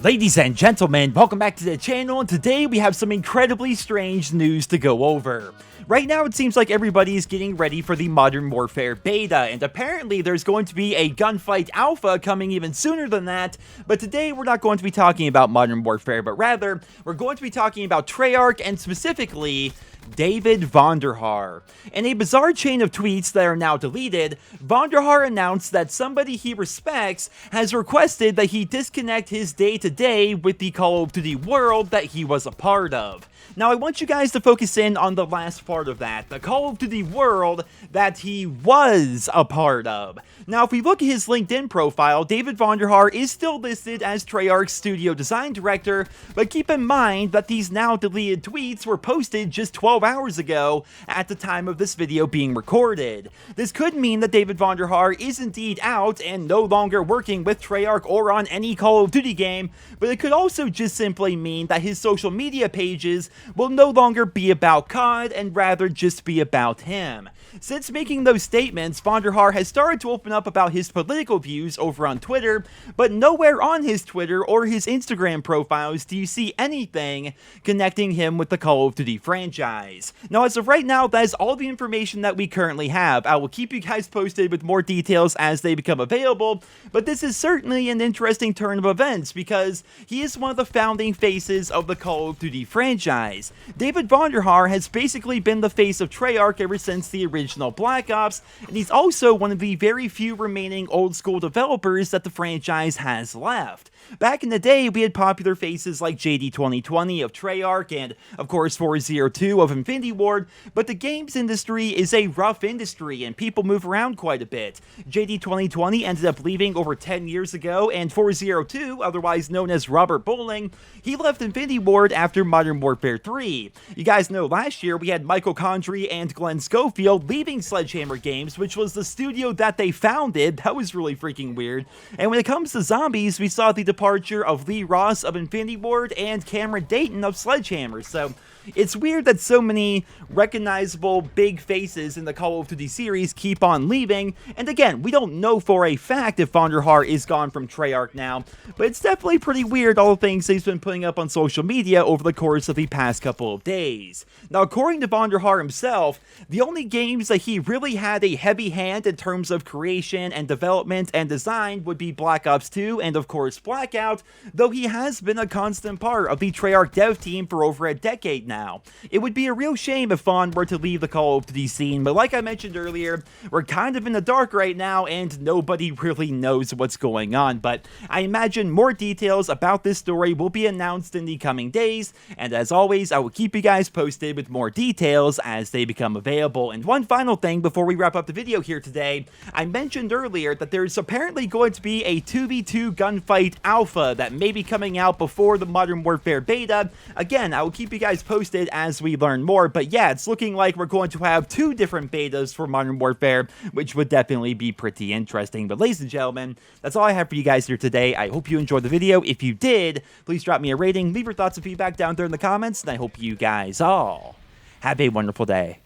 Ladies and gentlemen, welcome back to the channel, and today we have some incredibly strange news to go over. Right now, it seems like everybody is getting ready for the Modern Warfare beta, and apparently there's going to be a gunfight alpha coming even sooner than that, but today we're not going to be talking about Modern Warfare, but rather, we're going to be talking about Treyarch, and specifically, David Vonderhaar. In a bizarre chain of tweets that are now deleted, Vonderhaar announced that somebody he respects has requested that he disconnect his day-to-day with the Call of Duty world that he was a part of. Now, I want you guys to focus in on the last part of that, the Call of Duty world that he was a part of. Now, if we look at his LinkedIn profile, David Vonderhaar is still listed as Treyarch's studio design director, but keep in mind that these now deleted tweets were posted just 12 hours ago at the time of this video being recorded. This could mean that David Vonderhaar is indeed out and no longer working with Treyarch or on any Call of Duty game, but it could also just simply mean that his social media pages will no longer be about COD and rather just be about him. Since making those statements, Vonderhaar has started to open up about his political views over on Twitter, but nowhere on his Twitter or his Instagram profiles do you see anything connecting him with the Call of Duty franchise. Now, as of right now, that is all the information that we currently have. I will keep you guys posted with more details as they become available, but this is certainly an interesting turn of events because he is one of the founding faces of the Call of Duty franchise. David Vonderhaar has basically been the face of Treyarch ever since the original Black Ops, and he's also one of the very few remaining old school developers that the franchise has left. Back in the day, we had popular faces like JD 2020 of Treyarch and, of course, 402 of Infinity Ward, but the games industry is a rough industry and people move around quite a bit. JD 2020 ended up leaving over 10 years ago, and 402, otherwise known as Robert Bowling, he left Infinity Ward after Modern Warfare 3. You guys know last year we had Michael Condrey and Glenn Schofield leaving Sledgehammer Games, which was the studio that they founded. That was really freaking weird. And when it comes to zombies, we saw the departure of Lee Ross of Infinity Ward and Cameron Dayton of Sledgehammer, so it's weird that so many recognizable big faces in the Call of Duty series keep on leaving, and again, we don't know for a fact if Vonderhaar is gone from Treyarch now, but it's definitely pretty weird all the things he's been putting up on social media over the course of the past couple of days. Now, according to Vonderhaar himself, the only games that he really had a heavy hand in terms of creation and development and design would be Black Ops 2 and of course Blackout, though he has been a constant part of the Treyarch dev team for over a decade now. It would be a real shame if Vaughn were to leave the Call of Duty scene, but like I mentioned earlier, we're kind of in the dark right now and nobody really knows what's going on, but I imagine more details about this story will be announced in the coming days, and as always, I will keep you guys posted with more details as they become available. And one final thing before we wrap up the video here today, I mentioned earlier that there's apparently going to be a 2v2 gunfight alpha that may be coming out before the Modern Warfare beta. Again, I will keep you guys posted as we learn more, but yeah, it's looking like we're going to have two different betas for Modern Warfare, which would definitely be pretty interesting. But ladies and gentlemen, that's all I have for you guys here today. I hope you enjoyed the video. If you did, please drop me a rating, leave your thoughts and feedback down there in the comments, and I hope you guys all have a wonderful day.